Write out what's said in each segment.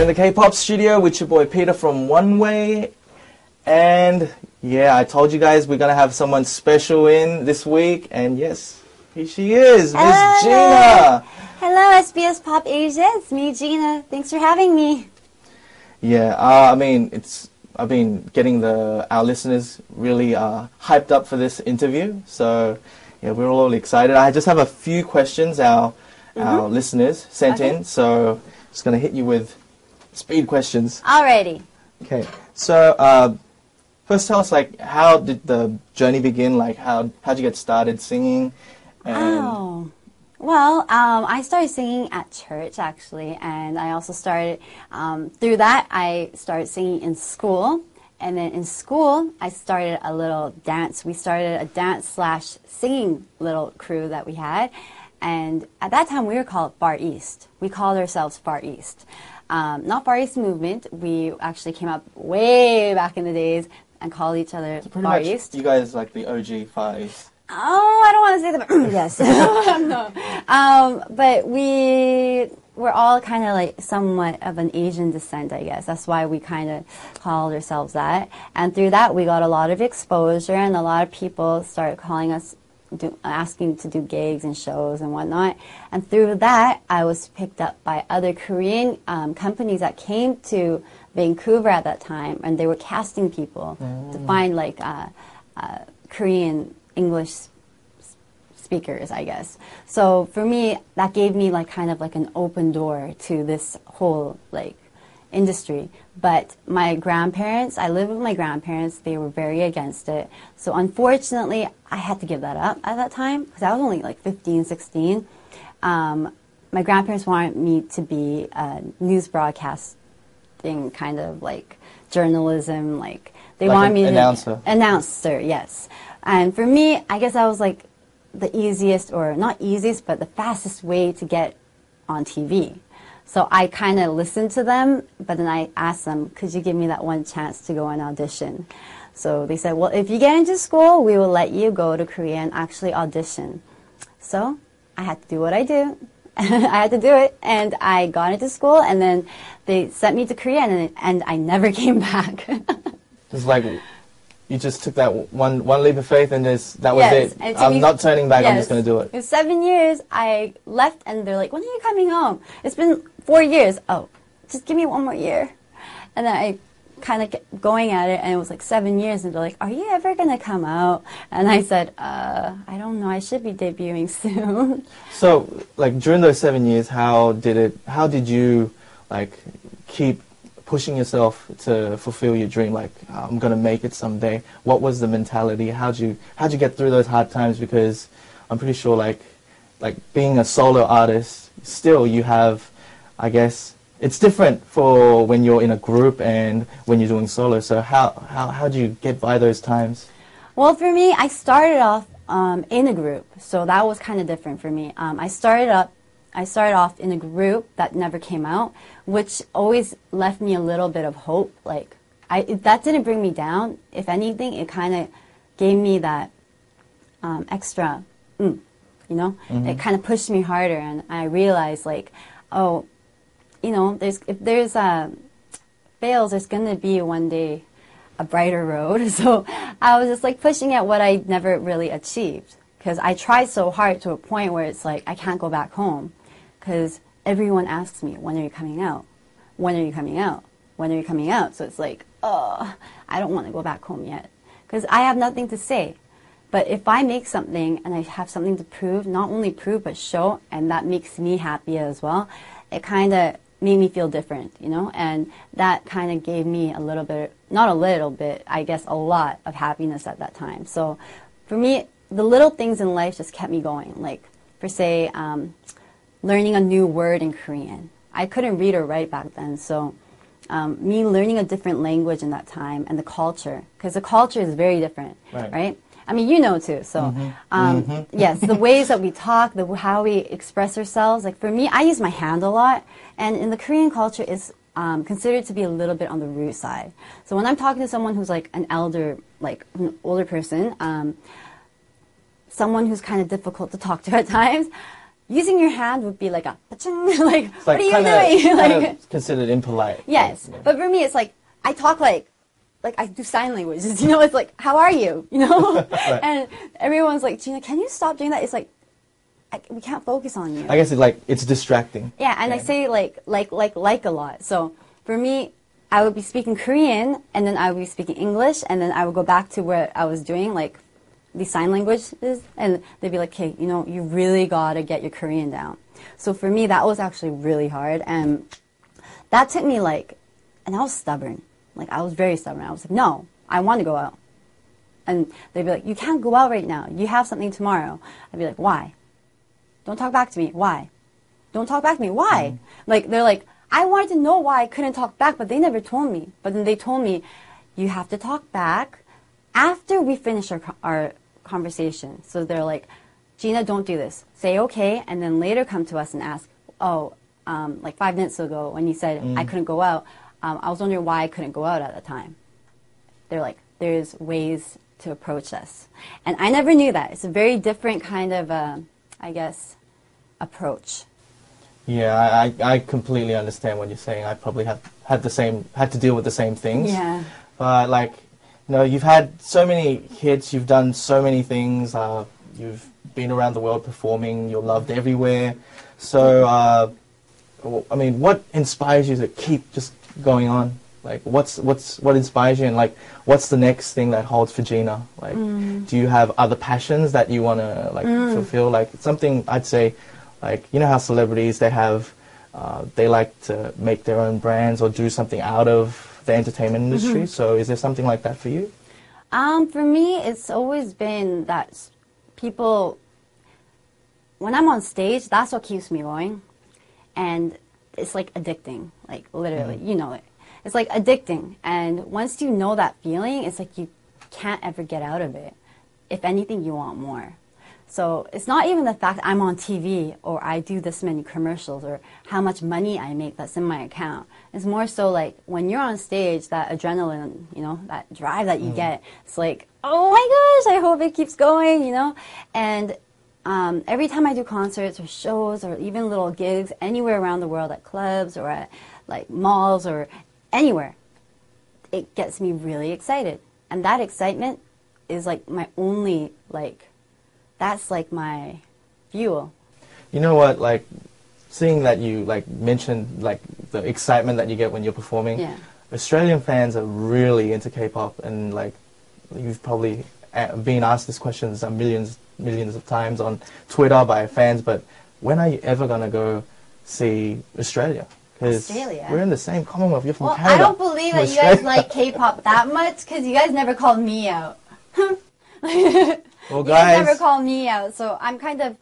in the K-pop studio with your boy Peter from One Way. And yeah, I told you guys we're going to have someone special in this week. And yes, here she is, Miss G.NA. Hello, SBS Pop Asia. It's me, G.NA. Thanks for having me. Yeah, I've been getting our listeners really hyped up for this interview. So yeah, we're all excited. I just have a few questions our listeners sent in. So just going to hit you with speed questions. Alrighty. Okay. So first tell us, like, how did the journey begin? Like, how'd you get started singing? And Well, I started singing at church, actually, and I also started, through that, I started singing in school, and then in school, I started a little dance. We started a dance/singing little crew that we had, and at that time, we were called Far East. We called ourselves Far East. Not Far East Movement. We actually came up way back in the days and called each other Far East. You guys like the OG Far East. Oh, I don't want to say that. Yes. No. But we were all kind of like somewhat of an Asian descent, I guess. That's why we kind of called ourselves that. And through that, we got a lot of exposure, and a lot of people started calling us, asking to do gigs and shows and whatnot. And through that, I was picked up by other Korean companies that came to Vancouver at that time, and they were casting people to find like Korean English speakers, I guess. So for me, that gave me like kind of like an open door to this whole like industry. But my grandparents, I lived with my grandparents, they were very against it. So unfortunately, I had to give that up at that time because I was only like 15, 16. My grandparents wanted me to be a news broadcasting kind of like journalism, like they wanted me to announcer, yes. And for me, I guess I was like the easiest, or not easiest, but the fastest way to get on TV. So I kind of listened to them, but then I asked them, could you give me that one chance to go and audition? So they said, well, if you get into school, we will let you go to Korea and actually audition. So I had to do what I do. I had to do it, and I got into school, and then they sent me to Korea, and I never came back. It's like you just took that one leap of faith, and that was it. I'm not turning back. I'm just going to do it. It was 7 years. I left, and they're like, when are you coming home? It's been 4 years. Oh, just give me one more year. And then I kind of kept going at it, and it was like 7 years, and they're like, are you ever going to come out? And I said, I don't know. I should be debuting soon. So, like, during those 7 years, how did you, like, keep pushing yourself to fulfill your dream? Like, I'm gonna make it someday. What was the mentality? How'd you get through those hard times? Because I'm pretty sure, like being a solo artist, still you have, I guess, it's different for when you're in a group and when you're doing solo. So how do you get by those times? Well, for me, I started off in a group, so that was kind of different for me. I started off in a group that never came out, which always left me a little bit of hope. Like, that didn't bring me down. If anything, it kind of gave me that extra, you know? It kind of pushed me harder, and I realized, like, oh, you know, if there's fails, there's going to be one day a brighter road. So I was just, like, pushing at what I never really achieved, because I tried so hard to a point where it's like I can't go back home. Because everyone asks me, when are you coming out? When are you coming out? When are you coming out? So it's like, oh, I don't want to go back home yet. Because I have nothing to say. But if I make something and I have something to prove, not only prove but show, and that makes me happy as well, it kind of made me feel different, you know? And that kind of gave me a little bit, not a little bit, I guess a lot of happiness at that time. So for me, the little things in life just kept me going. Like, for say, learning a new word in Korean. I couldn't read or write back then, so me learning a different language in that time, and the culture, because the culture is very different, right? I mean, you know too, so yes, the ways that we talk, how we express ourselves. Like for me, I use my hand a lot, and in the Korean culture, it's considered to be a little bit on the rude side. So when I'm talking to someone who's like an elder, like an older person, someone who's kind of difficult to talk to at times, using your hand would be like a like, It's what like are you kinda, doing? kinda Like, considered impolite. yes, but for me, it's like I talk like I do sign languages. You know, it's like, how are you? You know, Right. and everyone's like, G.NA, can you stop doing that? It's like we can't focus on you. I guess it's distracting. Yeah, and I say like a lot. So for me, I would be speaking Korean, and then I would be speaking English, and then I would go back to what I was doing, like the sign languages, and they'd be like, "Hey, you know, you really gotta get your Korean down." So for me, that was actually really hard, and that took me and I was stubborn. Like I was very stubborn. I was like, "No, I want to go out," and they'd be like, "You can't go out right now. You have something tomorrow." I'd be like, "Why? Don't talk back to me. Why? Don't talk back to me. Why?" Like they're like, I wanted to know why I couldn't talk back, but they never told me. But then they told me, you have to talk back after we finish our conversation. So they're like, G.NA, don't do this. Say okay, and then later come to us and ask, oh, like 5 minutes ago when you said I couldn't go out, I was wondering why I couldn't go out at the time. They're like, there's ways to approach this. And I never knew that. It's a very different kind of, I guess, approach. Yeah, I completely understand what you're saying. I probably had to deal with the same things. Yeah. But you've had so many hits, you've done so many things, you've been around the world performing, you're loved everywhere. So, I mean, what inspires you to keep just going on? Like, what inspires you, and what's the next thing that holds for G.NA? Like, do you have other passions that you want to fulfill? Like, something I'd say, like, you know how celebrities, they like to make their own brands or do something out of the entertainment industry. So is there something like that for you? For me, it's always been that people, when I'm on stage, that's what keeps me going. And it's like addicting, like literally, you know it. It's like addicting. And once you know that feeling, it's like you can't ever get out of it. If anything, you want more. So it's not even the fact I'm on TV or I do this many commercials or how much money I make that's in my account. It's more so like when you're on stage, that adrenaline, you know, that drive that you get, it's like, oh my gosh, I hope it keeps going, you know? And every time I do concerts or shows or even little gigs anywhere around the world at clubs or at like malls or anywhere, it gets me really excited. And that excitement is like my only that's like my fuel. You know what, like, seeing that you mentioned the excitement that you get when you're performing, Yeah. Australian fans are really into K-pop, and you've probably been asked this question millions of times on Twitter by fans, but when are you ever going to go see Australia? Because we're in the same Commonwealth. You're from Canada. I don't believe that you guys like K-pop that much because you guys never called me out. Well, You guys guys, never called me out, so I'm kind of.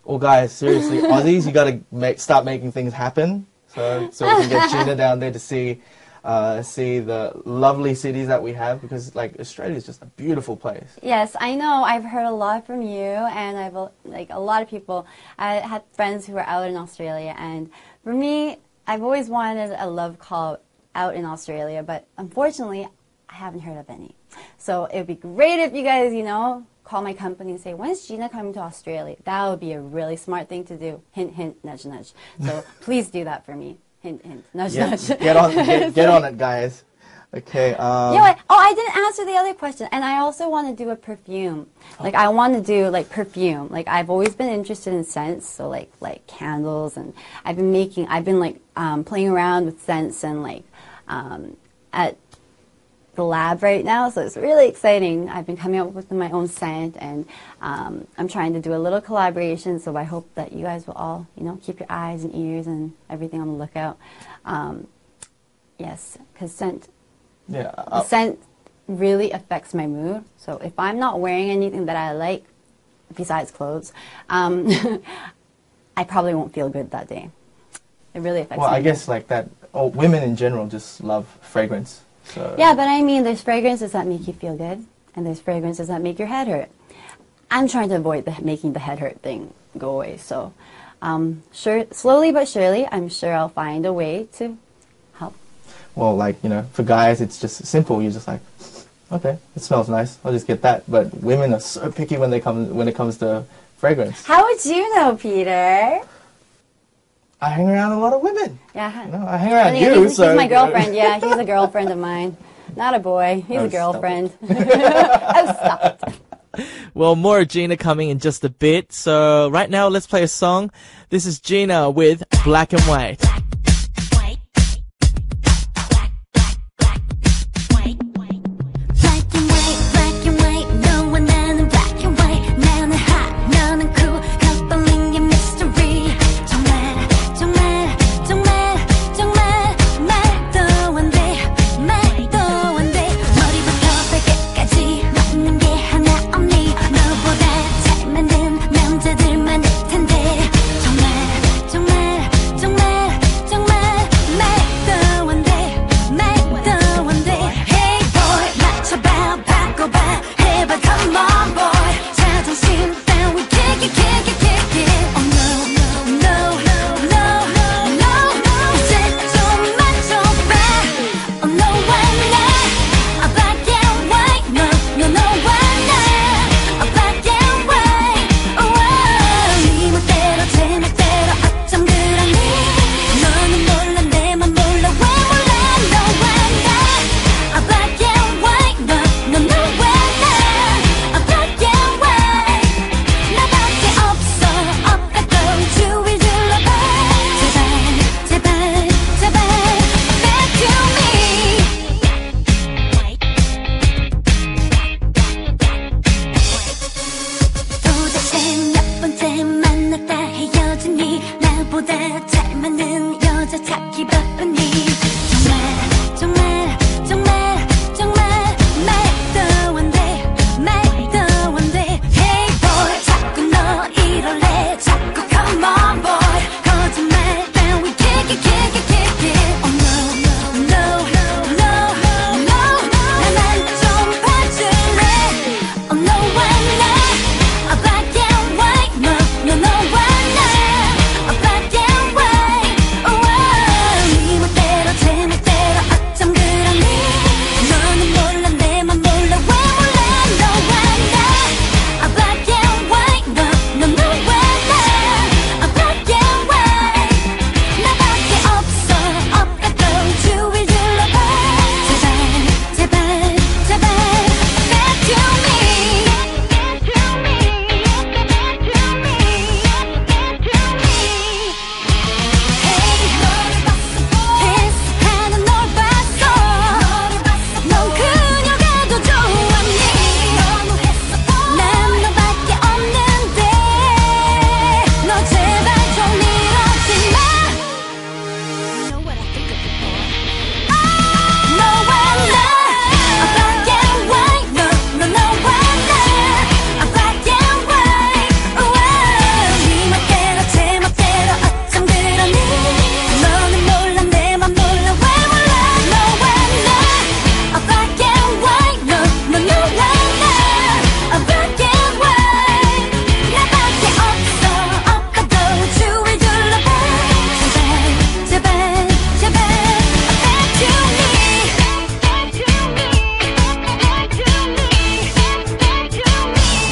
Well, guys, seriously, Aussies, you got to start making things happen. So we can get G.NA down there to see the lovely cities that we have, because Australia is just a beautiful place. Yes, I know. I've heard a lot from you, and I've a lot of people. I had friends who were out in Australia, and for me, I've always wanted a love call out in Australia, but unfortunately, I haven't heard of any. So it would be great if you guys, call my company and say, when's G.NA coming to Australia? That would be a really smart thing to do. Hint, hint, nudge, nudge. So please do that for me. Hint, hint, nudge, nudge. Get on it, guys. Okay. You know what? Oh, I didn't answer the other question. And I also want to do a perfume. I want to do perfume. I've always been interested in scents, so like candles, and I've been playing around with scents and at the lab right now, so it's really exciting. I've been coming up with my own scent, and I'm trying to do a little collaboration, so I hope that you guys will all, keep your eyes and ears and everything on the lookout. Yes, because scent really affects my mood, so if I'm not wearing anything that I like, besides clothes, I probably won't feel good that day. It really affects me. Well, I guess women in general just love fragrance. So. Yeah, but I mean, there's fragrances that make you feel good, and there's fragrances that make your head hurt. I'm trying to avoid making the head hurt thing go away. So, slowly but surely, I'm sure I'll find a way to help. Well, for guys, it's just simple. You're just like, okay, it smells nice. I'll just get that. But women are so picky when it comes to fragrance. How would you know, Peter? I hang around a lot of women. Yeah. No, I hang around Yeah, you, he's so... my girlfriend. Yeah, he's a girlfriend of mine. Not a boy. He's Oh, a stop girlfriend. Oh, stop it. Well, more of G.NA coming in just a bit. So right now, let's play a song. This is G.NA with Black and White.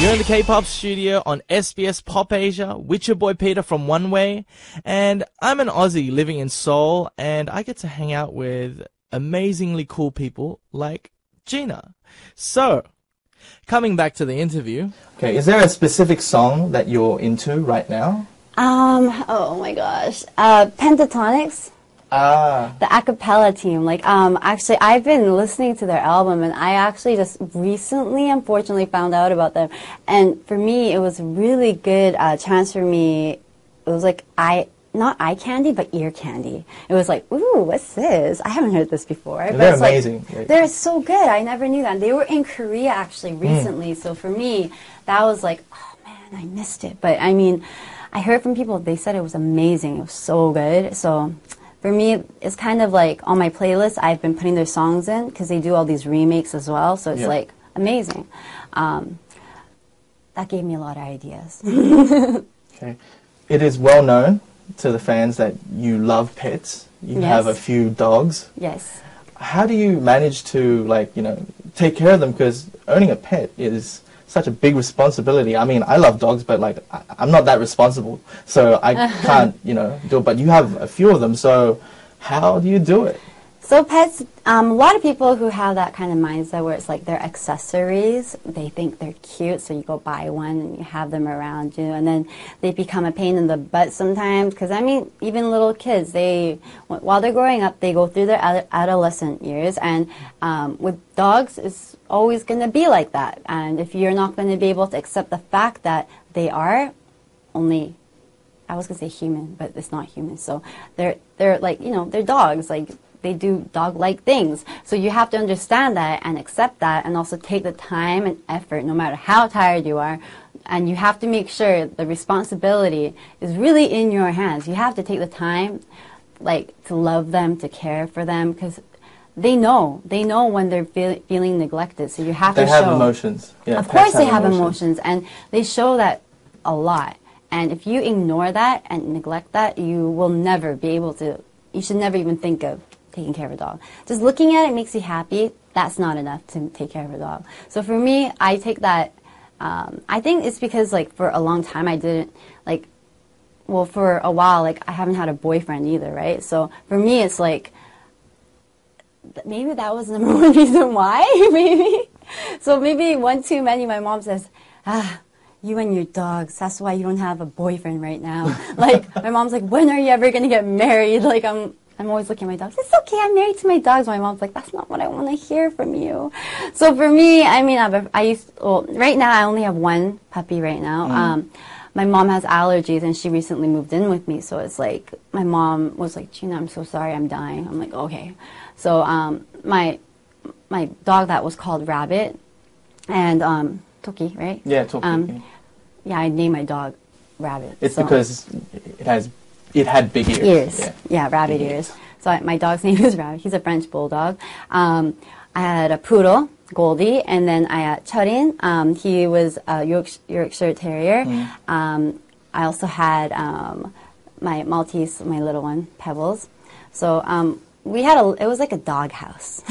You're in the K-pop studio on SBS Pop Asia with your boy Peter from One Way, and I'm an Aussie living in Seoul, and I get to hang out with amazingly cool people like G.NA. So, coming back to the interview. Okay, is there a specific song that you're into right now? Oh my gosh. Pentatonics. The a cappella team. Actually, I've been listening to their album, and I actually just recently, unfortunately, found out about them. And for me, it was a really good chance for me. It was like not eye candy, but ear candy. It was like, ooh, what's this? I haven't heard this before. And they're amazing. They're so good. I never knew that. And they were in Korea actually recently. So for me, that was like, oh man, I missed it. But I mean, I heard from people, they said it was amazing. It was so good. So for me, it's kind of like on my playlist, I've been putting their songs in because they do all these remakes as well. So it's like amazing. That gave me a lot of ideas. Okay. It is well known to the fans that you love pets. You have a few dogs. Yes. How do you manage to, take care of them? Because owning a pet is such a big responsibility. I mean, I love dogs, but like I'm not that responsible, so I can't, you know, do it. But you have a few of them, so how do you do it? So pets, a lot of people who have that kind of mindset where it's like they're accessories, they think they're cute, so you go buy one and you have them around you, and then they become a pain in the butt sometimes, because I mean, even little kids, while they're growing up, they go through their adolescent years, and with dogs, it's always going to be like that, and if you're not going to be able to accept the fact that they are only, I was going to say human, but it's not human, so they're like, you know, they're dogs, like, they do dog-like things. So you have to understand that and accept that, and also take the time and effort, no matter how tired you are. And you have to make sure the responsibility is really in your hands. You have to take the time, like, to love them, to care for them, because they know when they're feeling neglected. So you have to show. They have emotions. Yeah, of course they have emotions, and they show that a lot. And if you ignore that and neglect that, you will never be able to, you should never even think of taking care of a dog. Just looking at it makes you happy. That's not enough to take care of a dog. So for me, I take that, I think it's because like for a long time I didn't, like, well for a while, like I haven't had a boyfriend either, right? So for me it's like, maybe that was the number one reason why, maybe. So maybe one too many, my mom says, you and your dogs, that's why you don't have a boyfriend right now. Like, my mom's like, when are you ever going to get married? Like, I'm always looking at my dogs. It's okay, I'm married to my dogs. My mom's like, that's not what I want to hear from you. So for me, I mean, right now I only have one puppy right now. My mom has allergies and she recently moved in with me. So it's like, my mom was like, G.NA, I'm so sorry, I'm dying. I'm like, okay. So my dog that was called Rabbit and Toki, right? Yeah, Toki. Yeah, I named my dog Rabbit. It's because it had big ears. Yeah, rabbit ears. So my dog's name is Rabbit. He's a French bulldog. I had a poodle, Goldie, and then I had Chorin. He was a Yorkshire Terrier. I also had my Maltese, my little one, Pebbles. So we had it was like a dog house.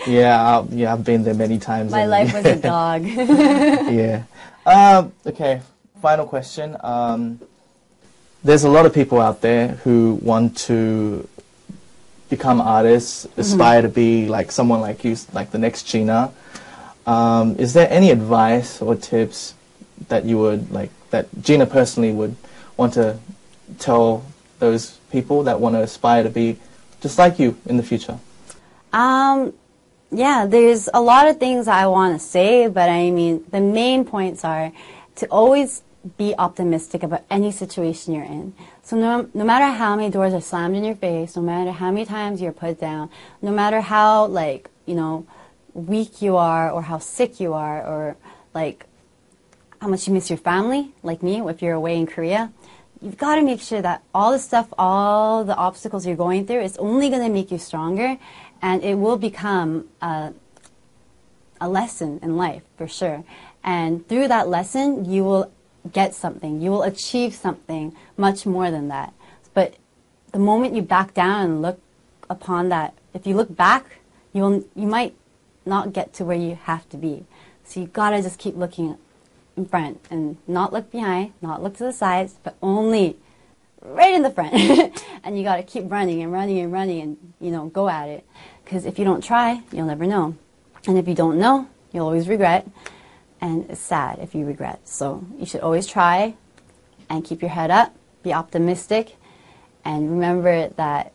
Yeah, I've been there many times. My life was a dog. Yeah. Okay, final question. There's a lot of people out there who want to become artists, aspire to be like someone like you, like the next G.NA. Is there any advice or tips that you would like, that G.NA personally would want to tell those people that want to aspire to be just like you in the future? Yeah, there's a lot of things I want to say, but I mean, the main points are to always be optimistic about any situation you're in. So no matter how many doors are slammed in your face, no matter how many times you're put down, no matter how, like, you know, weak you are or how sick you are or, like, how much you miss your family, like me, if you're away in Korea, you've got to make sure that all the stuff, all the obstacles you're going through, it's only going to make you stronger, and it will become a lesson in life, for sure. And through that lesson, you will get something. You will achieve something much more than that. But the moment you back down and look upon that, if you look back, you might not get to where you have to be. So you've got to just keep looking in front and not look behind, not look to the sides, but only right in the front. And you got to keep running and running and running and, you know, go at it. Because if you don't try, you'll never know. And if you don't know, you'll always regret. And it's sad if you regret. So you should always try and keep your head up, be optimistic, and remember that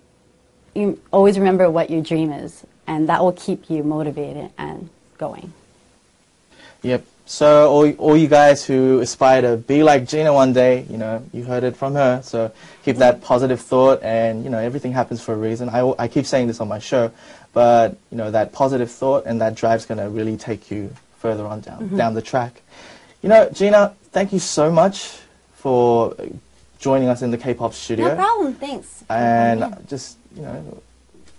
you always remember what your dream is. And that will keep you motivated and going. Yep. So all you guys who aspire to be like G.NA one day, you know, you heard it from her. So keep that positive thought, and, you know, everything happens for a reason. I keep saying this on my show, but, you know, that positive thought and that drive's going to really take you further on down the track. You know, G.NA, thank you so much for joining us in the K-pop studio. No problem, thanks. And just, you know,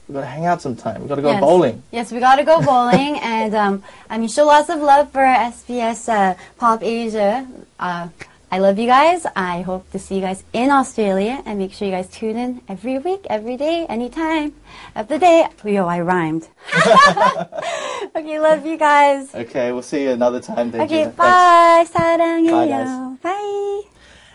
we've got to hang out sometime. We've got to go bowling. Yes, we got to go bowling. And I mean, show lots of love for SBS Pop Asia. I love you guys. I hope to see you guys in Australia. And make sure you guys tune in every week, every day, anytime of the day. Yo, I rhymed. Okay, love you guys. Okay, we'll see you another time then, Okay, Gina. bye. Bye, 사랑해요. guys. Bye.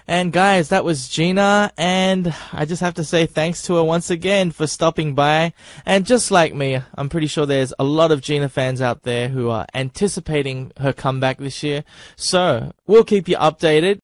And guys, that was G.NA, and I just have to say thanks to her once again for stopping by. And just like me, I'm pretty sure there's a lot of G.NA fans out there who are anticipating her comeback this year. So, we'll keep you updated.